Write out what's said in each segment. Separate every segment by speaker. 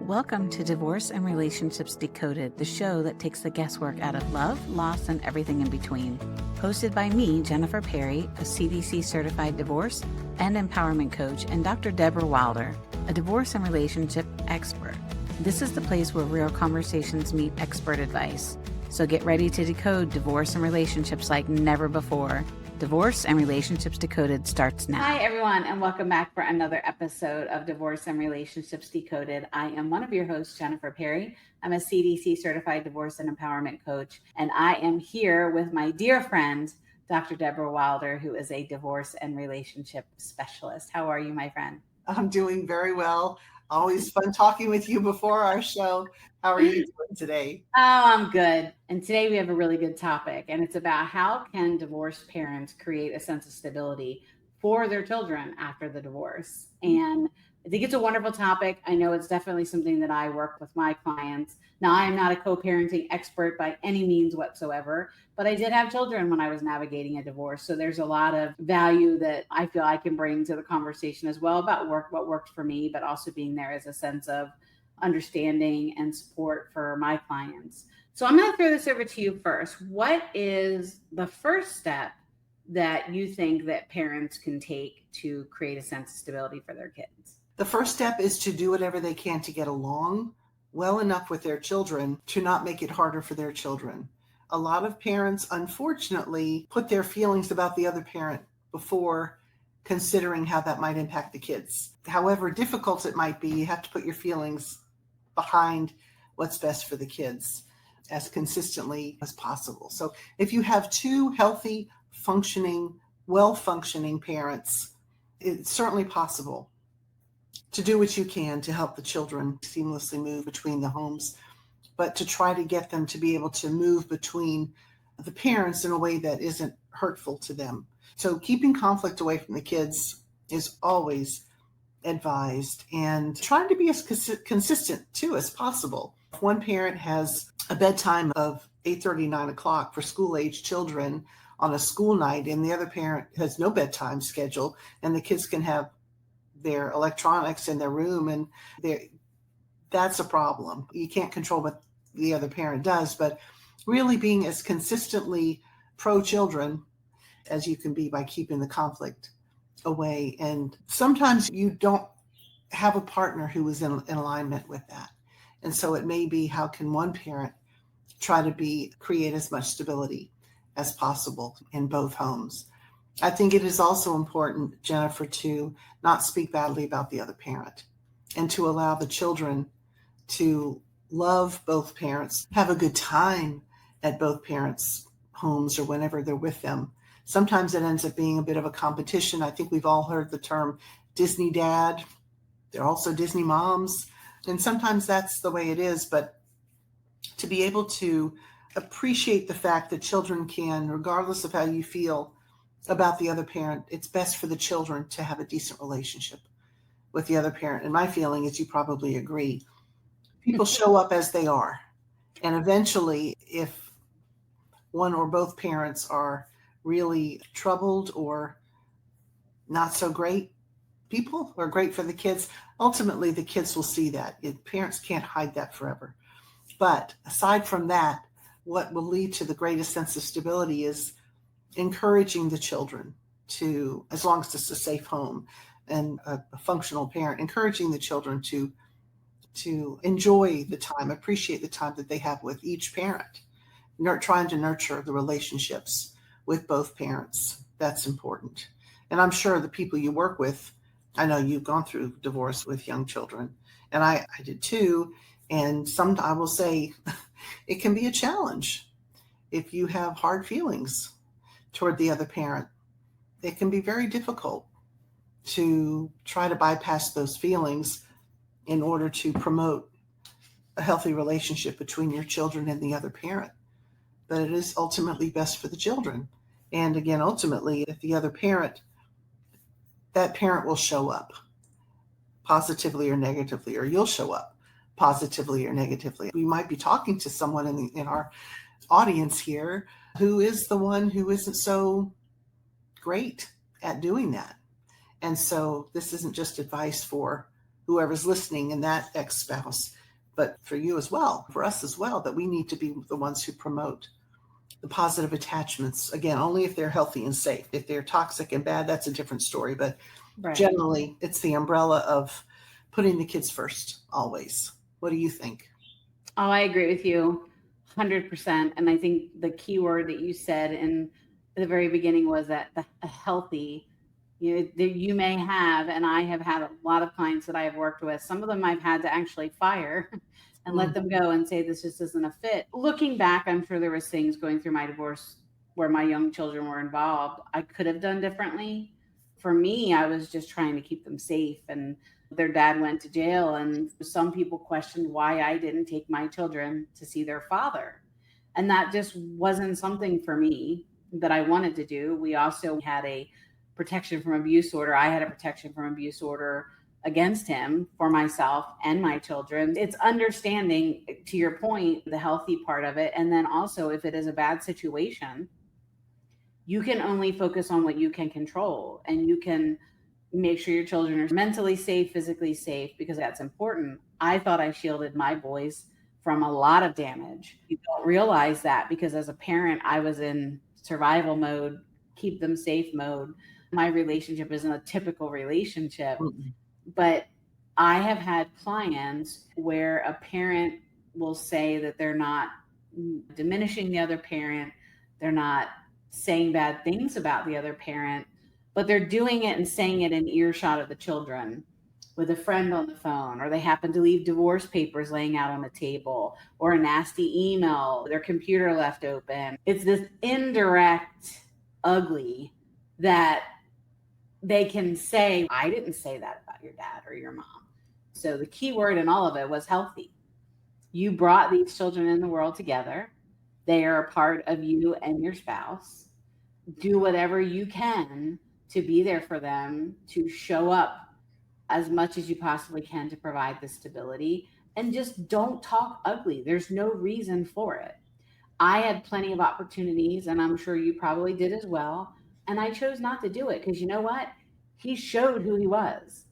Speaker 1: Welcome to Divorce and Relationships Decoded, the show that takes the guesswork out of love, loss, and everything in between. Hosted by me, Jennifer Perri, a CDC-certified divorce and empowerment coach, and Dr. Deborah Wilder, a divorce and relationship expert. This is the place where real conversations meet expert advice. So get ready to decode divorce and relationships like never before. Divorce and Relationships Decoded starts now. Hi, everyone, and welcome back for another episode of Divorce and Relationships Decoded. I am one of your hosts, Jennifer Perri. I'm a CDC certified divorce and empowerment coach, and I am here with my dear friend, Dr. Deborah Wilder, who is a divorce and relationship specialist. How are you, my friend?
Speaker 2: I'm doing very well. Always fun talking with you before our show. How are you doing today?
Speaker 1: Oh, I'm good. And today we have a really good topic, and it's about how can divorced parents create a sense of stability for their children after the divorce. And I think it's a wonderful topic. I know it's definitely something that I work with my clients. Now, I am not a co-parenting expert by any means whatsoever, but I did have children when I was navigating a divorce. So there's a lot of value that I feel I can bring to the conversation as well about what worked for me, but also being there as a sense of understanding and support for my clients. So I'm going to throw this over to you first. What is the first step that you think that parents can take to create a sense of stability for their kids?
Speaker 2: The first step is to do whatever they can to get along well enough with their children to not make it harder for their children. A lot of parents, unfortunately, put their feelings about the other parent before considering how that might impact the kids. However difficult it might be, you have to put your feelings behind what's best for the kids as consistently as possible. So if you have two healthy, functioning, well-functioning parents, it's certainly possible to do what you can to help the children seamlessly move between the homes, but to try to get them to be able to move between the parents in a way that isn't hurtful to them. So keeping conflict away from the kids is always advised, and trying to be as consistent too as possible. If one parent has a bedtime of 8:30, 9 o'clock for school-age children on a school night, and the other parent has no bedtime schedule, and the kids can have their electronics in their room, and that's a problem. You can't control what the other parent does, but really being as consistently pro-children as you can be by keeping the conflict away. And sometimes you don't have a partner who is in alignment with that. And so it may be, how can one parent try to create as much stability as possible in both homes? I think it is also important, Jennifer, to not speak badly about the other parent and to allow the children to love both parents, have a good time at both parents' homes or whenever they're with them. Sometimes it ends up being a bit of a competition. I think we've all heard the term Disney dad. They're also Disney moms. And sometimes that's the way it is. But to be able to appreciate the fact that children can, regardless of how you feel about the other parent, it's best for the children to have a decent relationship with the other parent. And my feeling is, you probably agree, people show up as they are. And eventually, if one or both parents are really troubled or not so great people or great for the kids, ultimately the kids will see that. Parents can't hide that forever. But aside from that, what will lead to the greatest sense of stability is encouraging the children to, as long as it's a safe home and a functional parent, encouraging the children to enjoy the time, appreciate the time that they have with each parent, trying to nurture the relationships with both parents. That's important. And I'm sure the people you work with, I know you've gone through divorce with young children, and I did too. And I will say it can be a challenge if you have hard feelings toward the other parent. It can be very difficult to try to bypass those feelings in order to promote a healthy relationship between your children and the other parent. But it is ultimately best for the children. And again, ultimately, if the other parent, that parent will show up positively or negatively, or you'll show up positively or negatively. We might be talking to someone in our audience here who is the one who isn't so great at doing that. And so this isn't just advice for whoever's listening and that ex-spouse. but for you as well, for us as well, that we need to be the ones who promote the positive attachments. Again, only if they're healthy and safe. If they're toxic and bad, that's a different story. But generally, it's the umbrella of putting the kids first, always. What do you think?
Speaker 1: Oh, I agree with you 100%. And I think the key word that you said in the very beginning was that a healthy, you may have, and I have had a lot of clients that I have worked with. Some of them I've had to actually fire and let them go and say, this just isn't a fit. Looking back, I'm sure there was things going through my divorce where my young children were involved I could have done differently. For me, I was just trying to keep them safe, and their dad went to jail, and some people questioned why I didn't take my children to see their father. And that just wasn't something for me that I wanted to do. We also had a protection from abuse order. I had a protection from abuse order against him for myself and my children. It's understanding, to your point, the healthy part of it. And then also, if it is a bad situation, you can only focus on what you can control, and you can make sure your children are mentally safe, physically safe, because that's important. I thought I shielded my boys from a lot of damage. You don't realize that, because as a parent, I was in survival mode, keep them safe mode. My relationship isn't a typical relationship, but I have had clients where a parent will say that they're not diminishing the other parent, they're not saying bad things about the other parent, but they're doing it and saying it in earshot of the children with a friend on the phone, or they happen to leave divorce papers laying out on the table, or a nasty email, their computer left open. It's this indirect ugly that they can say, I didn't say that about your dad or your mom. So the key word in all of it was healthy. You brought these children in the world together. They are a part of you and your spouse. Do whatever you can to be there for them, to show up as much as you possibly can to provide the stability, and just don't talk ugly. There's no reason for it. I had plenty of opportunities, and I'm sure you probably did as well. And I chose not to do it because, you know what? He showed who he was.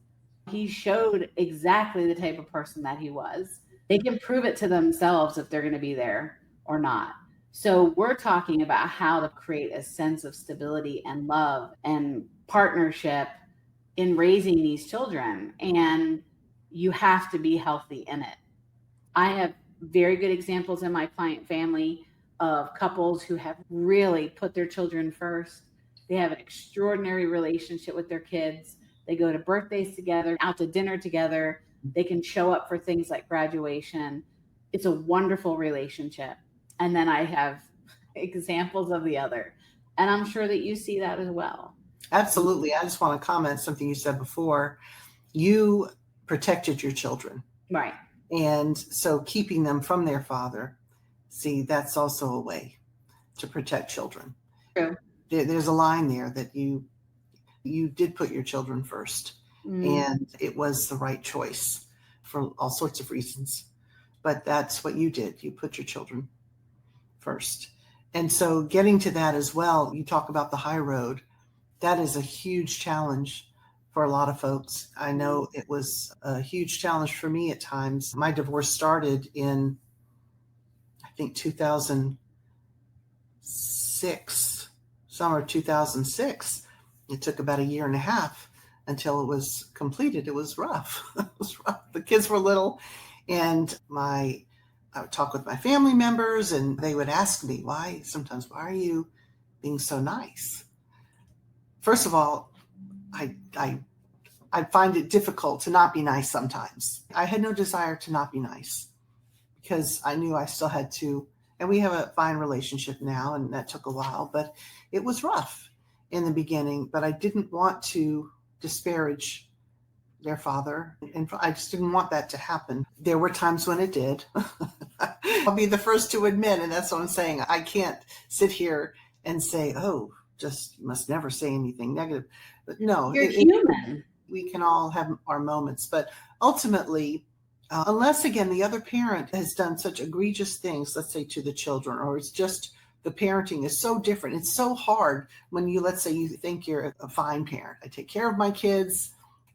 Speaker 1: He showed exactly the type of person that he was. They can prove it to themselves if they're going to be there or not. So we're talking about how to create a sense of stability and love and partnership in raising these children. And you have to be healthy in it. I have very good examples in my client family of couples who have really put their children first. They have an extraordinary relationship with their kids. They go to birthdays together, out to dinner together. They can show up for things like graduation. It's a wonderful relationship. And then I have examples of the other. And I'm sure that you see that as well.
Speaker 2: Absolutely. I just want to comment something you said before. You protected your children.
Speaker 1: Right.
Speaker 2: And so keeping them from their father, see, that's also a way to protect children.
Speaker 1: True.
Speaker 2: There's a line there that you did put your children first, and it was the right choice for all sorts of reasons. But that's what you did. You put your children first. And so getting to that as well, you talk about the high road. That is a huge challenge for a lot of folks. I know it was a huge challenge for me at times. My divorce started in, I think, 2006, summer 2006. It took about a year and a half until it was completed. It was rough. It was rough. The kids were little, and I would talk with my family members, and they would ask me, why are you being so nice? First of all, I find it difficult to not be nice sometimes. I had no desire to not be nice because I knew I still had to, and we have a fine relationship now, and that took a while, but it was rough in the beginning, but I didn't want to disparage their father, and I just didn't want that to happen. There were times when it did. I'll be the first to admit, and that's what I'm saying. I can't sit here and say, oh, just you must never say anything negative. But no,
Speaker 1: you're human.
Speaker 2: We can all have our moments, but ultimately, unless again the other parent has done such egregious things, let's say to the children, or it's just the parenting is so different. It's so hard when let's say you think you're a fine parent. I take care of my kids.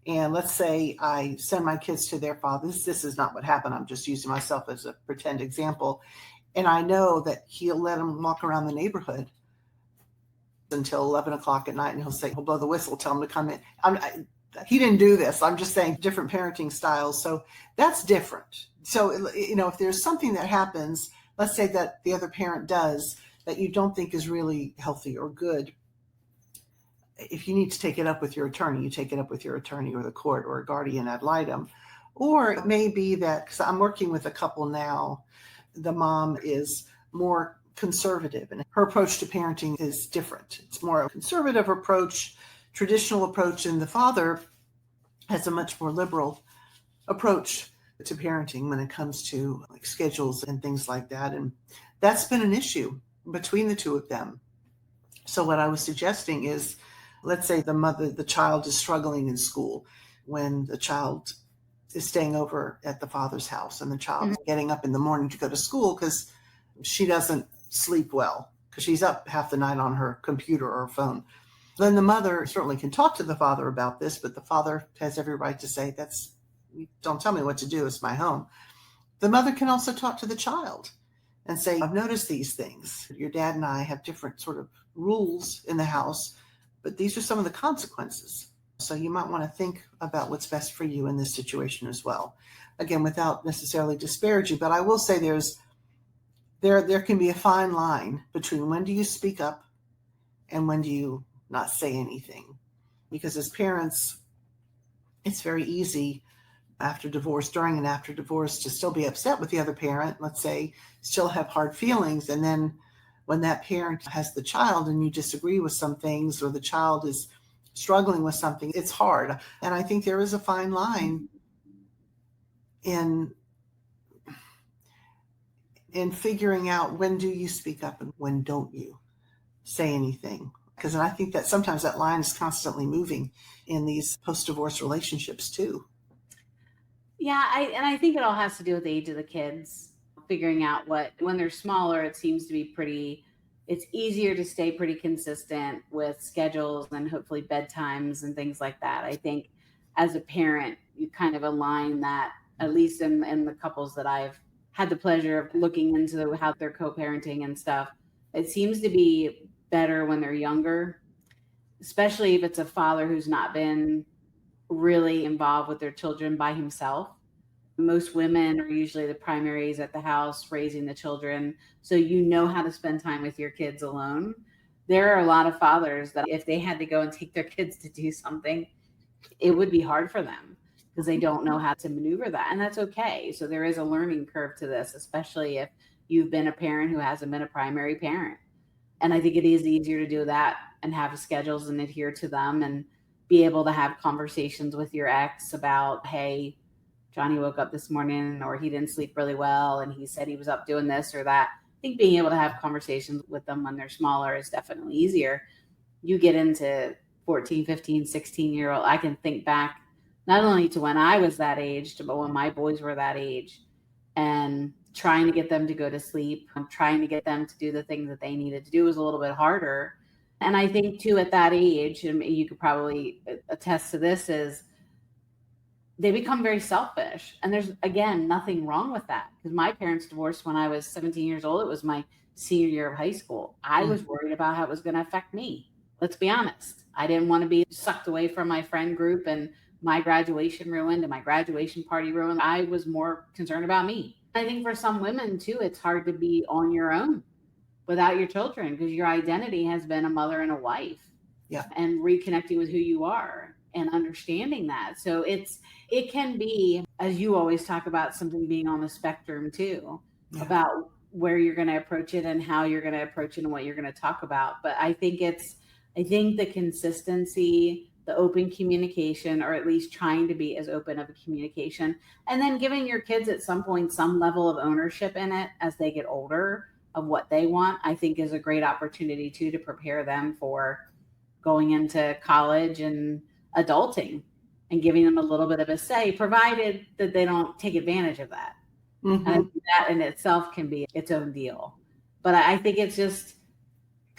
Speaker 2: And let's say I send my kids to their father. This is not what happened. I'm just using myself as a pretend example. And I know that he'll let them walk around the neighborhood until 11 o'clock at night. And he'll blow the whistle, tell them to come in. He didn't do this. I'm just saying different parenting styles. So that's different. So, if there's something that happens, let's say that the other parent does that you don't think is really healthy or good, if you need to take it up with your attorney, you take it up with your attorney or the court or a guardian ad litem. Or it may be that, because I'm working with a couple now, the mom is more conservative and her approach to parenting is different. It's more a conservative approach, traditional approach, and the father has a much more liberal approach to parenting when it comes to like schedules and things like that. And that's been an issue between the two of them. So what I was suggesting is, let's say the child is struggling in school when the child is staying over at the father's house and the child is getting up in the morning to go to school because she doesn't sleep well because she's up half the night on her computer or phone. Then the mother certainly can talk to the father about this, but the father has every right to say, don't tell me what to do. It's my home. The mother can also talk to the child and say, I've noticed these things. Your dad and I have different sort of rules in the house, but these are some of the consequences. So you might want to think about what's best for you in this situation as well. Again, without necessarily disparaging, but I will say there can be a fine line between when do you speak up and when do you not say anything. Because as parents, it's very easy after divorce, during and after divorce, to still be upset with the other parent, let's say, still have hard feelings. And then when that parent has the child and you disagree with some things or the child is struggling with something, it's hard. And I think there is a fine line in figuring out when do you speak up and when don't you say anything. Because I think that sometimes that line is constantly moving in these post-divorce relationships too.
Speaker 1: Yeah, I think it all has to do with the age of the kids, figuring out when they're smaller, it seems to be it's easier to stay pretty consistent with schedules and hopefully bedtimes and things like that. I think as a parent, you kind of align that, at least in the couples that I've had the pleasure of looking into how they're co-parenting and stuff. It seems to be better when they're younger, especially if it's a father who's not been really involved with their children by himself. Most women are usually the primaries at the house raising the children, so you know how to spend time with your kids alone. There are a lot of fathers that if they had to go and take their kids to do something, it would be hard for them because they don't know how to maneuver that, and that's okay. So there is a learning curve to this, especially if you've been a parent who hasn't been a primary parent. And I think it is easier to do that and have schedules and adhere to them and be able to have conversations with your ex about, hey, Johnny woke up this morning or he didn't sleep really well and he said he was up doing this or that. I think being able to have conversations with them when they're smaller is definitely easier. You get into 14, 15, 16-year-old, I can think back not only to when I was that age, but when my boys were that age, and trying to get them to go to sleep, trying to get them to do the things that they needed to do was a little bit harder. And I think too, at that age, and you could probably attest to this, is they become very selfish. And there's, again, nothing wrong with that. Because my parents divorced when I was 17 years old. It was my senior year of high school. I was worried about how it was going to affect me. Let's be honest. I didn't want to be sucked away from my friend group and my graduation ruined and my graduation party ruined. I was more concerned about me. I think for some women too, it's hard to be on your own without your children because your identity has been a mother and a wife.
Speaker 2: Yeah.
Speaker 1: And reconnecting with who you are and understanding that. So it can be, as you always talk about, something being on the spectrum too, about where you're going to approach it and how you're going to approach it and what you're going to talk about. But I think the consistency, the open communication, or at least trying to be as open of a communication, and then giving your kids at some point some level of ownership in it as they get older of what they want, I think is a great opportunity too, to prepare them for going into college and adulting and giving them a little bit of a say, provided that they don't take advantage of that. And I think that in itself can be its own deal. But I think it's just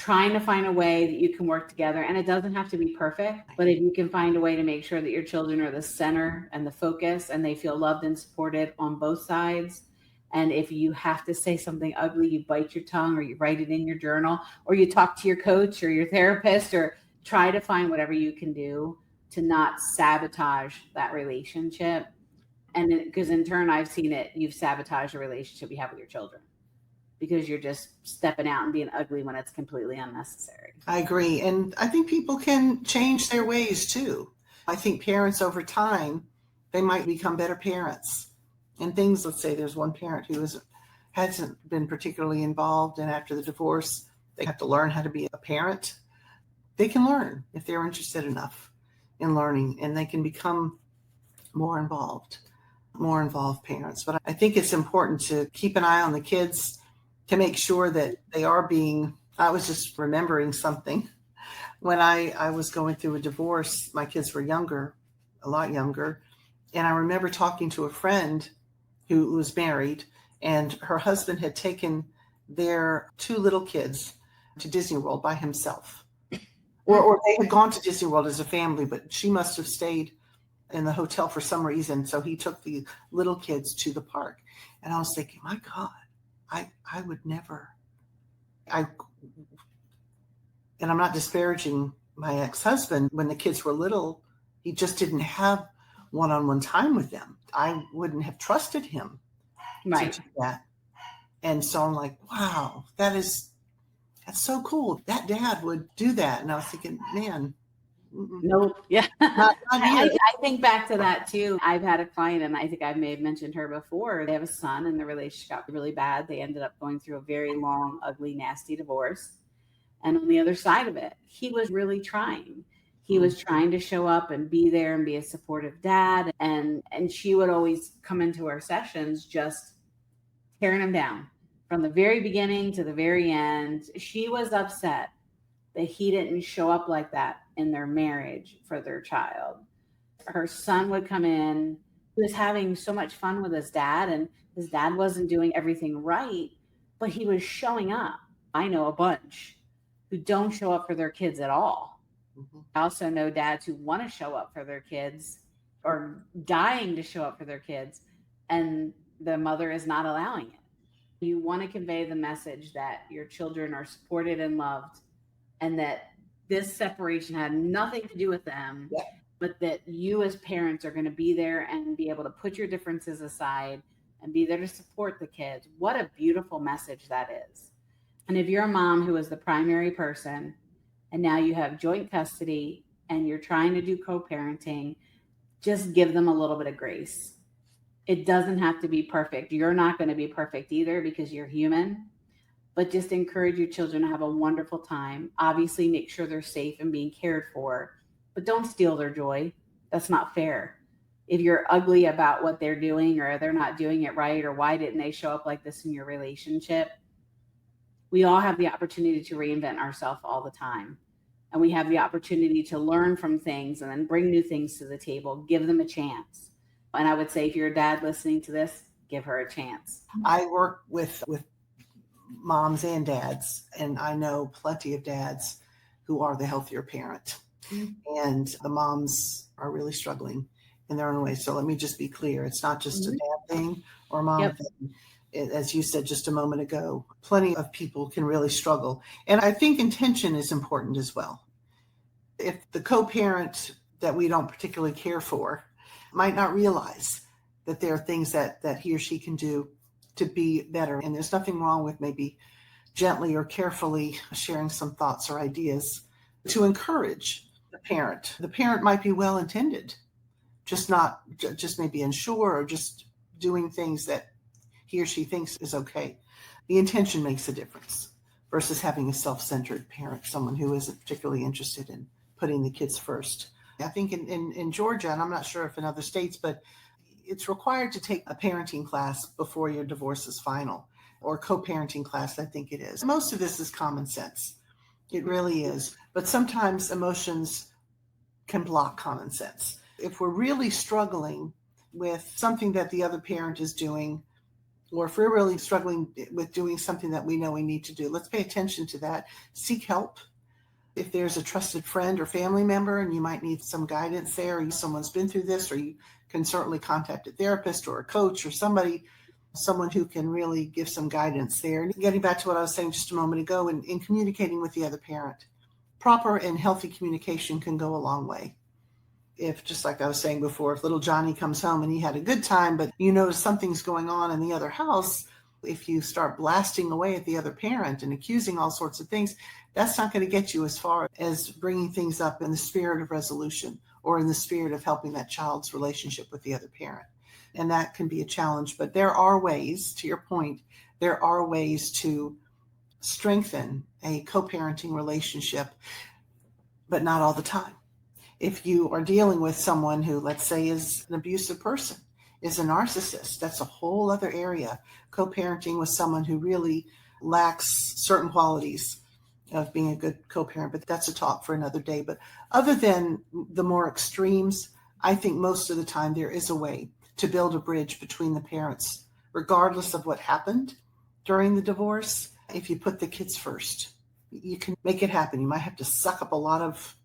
Speaker 1: trying to find a way that you can work together. And it doesn't have to be perfect, but if you can find a way to make sure that your children are the center and the focus and they feel loved and supported on both sides. And if you have to say something ugly, you bite your tongue or you write it in your journal or you talk to your coach or your therapist or try to find whatever you can do to not sabotage that relationship. And because in turn, I've seen it, you've sabotaged a relationship you have with your children because you're just stepping out and being ugly when it's completely unnecessary.
Speaker 2: I agree. And I think people can change their ways too. I think parents over time, they might become better parents. And things, let's say there's one parent who hasn't been particularly involved, and after the divorce, they have to learn how to be a parent. They can learn if they're interested enough in learning, and they can become more involved parents. But I think it's important to keep an eye on the kids to make sure that they are being, I was just remembering something. When I was going through a divorce, my kids were younger, a lot younger. And I remember talking to a friend who was married, and her husband had taken their two little kids to Disney World by himself. Or they had gone to Disney World as a family, but she must have stayed in the hotel for some reason. So he took the little kids to the park. And I was thinking, my God, I would never, and I'm not disparaging my ex-husband. When the kids were little, he just didn't have one-on-one time with them. I wouldn't have trusted him to do that. And so I'm like, wow, that's so cool. That dad would do that. And I was thinking, man,
Speaker 1: no, yeah.
Speaker 2: Not
Speaker 1: I think back to that too. I've had a client, and I think I may have mentioned her before. They have a son, and the relationship got really bad. They ended up going through a very long, ugly, nasty divorce. And on the other side of it, he was really trying. He was trying to show up and be there and be a supportive dad. And she would always come into our sessions just tearing him down from the very beginning to the very end. She was upset that he didn't show up like that in their marriage for their child. Her son would come in, he was having so much fun with his dad, and his dad wasn't doing everything right, but he was showing up. I know a bunch who don't show up for their kids at all. I also know dads who want to show up for their kids or dying to show up for their kids, and the mother is not allowing it. You want to convey the message that your children are supported and loved, and that this separation had nothing to do with them, but that you as parents are going to be there and be able to put your differences aside and be there to support the kids. What a beautiful message that is. And if you're a mom who is the primary person and now you have joint custody and you're trying to do co-parenting, just give them a little bit of grace. It doesn't have to be perfect. You're not going to be perfect either because you're human, but just encourage your children to have a wonderful time. Obviously, make sure they're safe and being cared for, but don't steal their joy. That's not fair. If you're ugly about what they're doing or they're not doing it right or why didn't they show up like this in your relationship, we all have the opportunity to reinvent ourselves all the time. And we have the opportunity to learn from things and then bring new things to the table, give them a chance. And I would say if you're a dad listening to this, give her a chance.
Speaker 2: I work with moms and dads, and I know plenty of dads who are the healthier parent. And the moms are really struggling in their own way. So let me just be clear. It's not just a dad thing or a mom thing. As you said just a moment ago, plenty of people can really struggle. And I think intention is important as well. If the co-parent that we don't particularly care for might not realize that there are things that he or she can do to be better. And there's nothing wrong with maybe gently or carefully sharing some thoughts or ideas to encourage the parent. The parent might be well-intended, just maybe unsure or just doing things that he or she thinks is okay. The intention makes a difference versus having a self-centered parent, someone who isn't particularly interested in putting the kids first. I think in Georgia, and I'm not sure if in other states, but it's required to take a parenting class before your divorce is final, or co-parenting class, I think it is. Most of this is common sense. It really is. But sometimes emotions can block common sense. If we're really struggling with something that the other parent is doing, or if we're really struggling with doing something that we know we need to do, let's pay attention to that. Seek help. If there's a trusted friend or family member and you might need some guidance there, or someone's been through this, or you can certainly contact a therapist or a coach or someone who can really give some guidance there. And getting back to what I was saying just a moment ago, in communicating with the other parent, proper and healthy communication can go a long way. If, just like I was saying before, if little Johnny comes home and he had a good time, but you notice something's going on in the other house, if you start blasting away at the other parent and accusing all sorts of things, that's not going to get you as far as bringing things up in the spirit of resolution or in the spirit of helping that child's relationship with the other parent. And that can be a challenge. But there are ways, to your point, there are ways to strengthen a co-parenting relationship, but not all the time. If you are dealing with someone who, let's say, is an abusive person, is a narcissist, that's a whole other area. Co-parenting with someone who really lacks certain qualities of being a good co-parent, but that's a talk for another day. But other than the more extremes, I think most of the time there is a way to build a bridge between the parents, regardless of what happened during the divorce. If you put the kids first, you can make it happen. You might have to suck up a lot of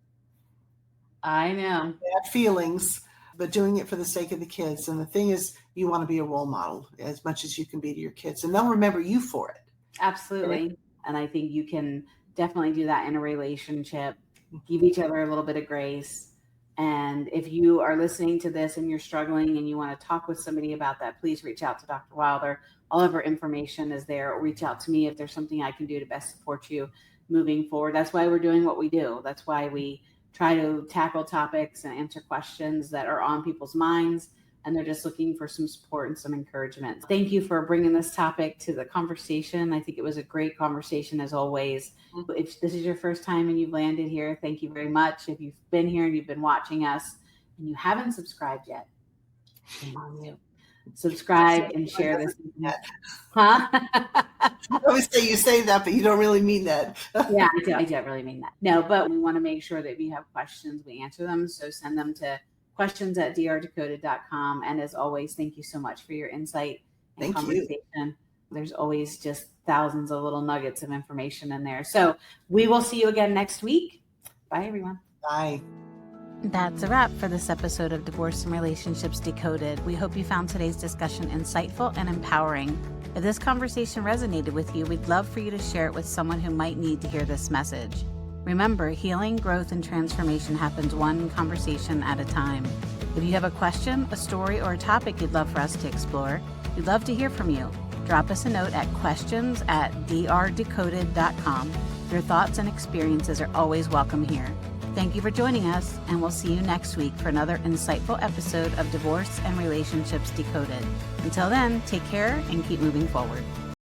Speaker 2: bad feelings, but doing it for the sake of the kids. And the thing is, you want to be a role model as much as you can be to your kids, and they'll remember you for it.
Speaker 3: Absolutely. And I think you can definitely do that in a relationship. Give each other a little bit of grace. And if you are listening to this and you're struggling and you want to talk with somebody about that, please reach out to Dr. Wilder. All of our information is there. Or reach out to me if there's something I can do to best support you moving forward. That's why we're doing what we do. That's why we try to tackle topics and answer questions that are on people's minds, and they're just looking for some support and some encouragement. Thank you for bringing this topic to the conversation. I think it was a great conversation as always. If this is your first time and you've landed here, thank you very much. If you've been here and you've been watching us and you haven't subscribed yet, shame on you. Subscribe and share this. Huh?
Speaker 2: I always say you say that, but you don't really mean that.
Speaker 3: Yeah, I don't really mean that. No, but we want to make sure that if you have questions, we answer them. So send them to questions@drdecoded.com. And as always, thank you so much for your insight and conversation. There's always just thousands of little nuggets of information in there. So we will see you again next week. Bye, everyone.
Speaker 2: Bye.
Speaker 1: That's a wrap for this episode of Divorce and Relationships Decoded. We hope you found today's discussion insightful and empowering. If this conversation resonated with you, we'd love for you to share it with someone who might need to hear this message. Remember, healing, growth, and transformation happens one conversation at a time. If you have a question, a story, or a topic you'd love for us to explore, we'd love to hear from you. Drop us a note at questions@drdecoded.com. Your thoughts and experiences are always welcome here. Thank you for joining us, and we'll see you next week for another insightful episode of Divorce and Relationships Decoded. Until then, take care and keep moving forward.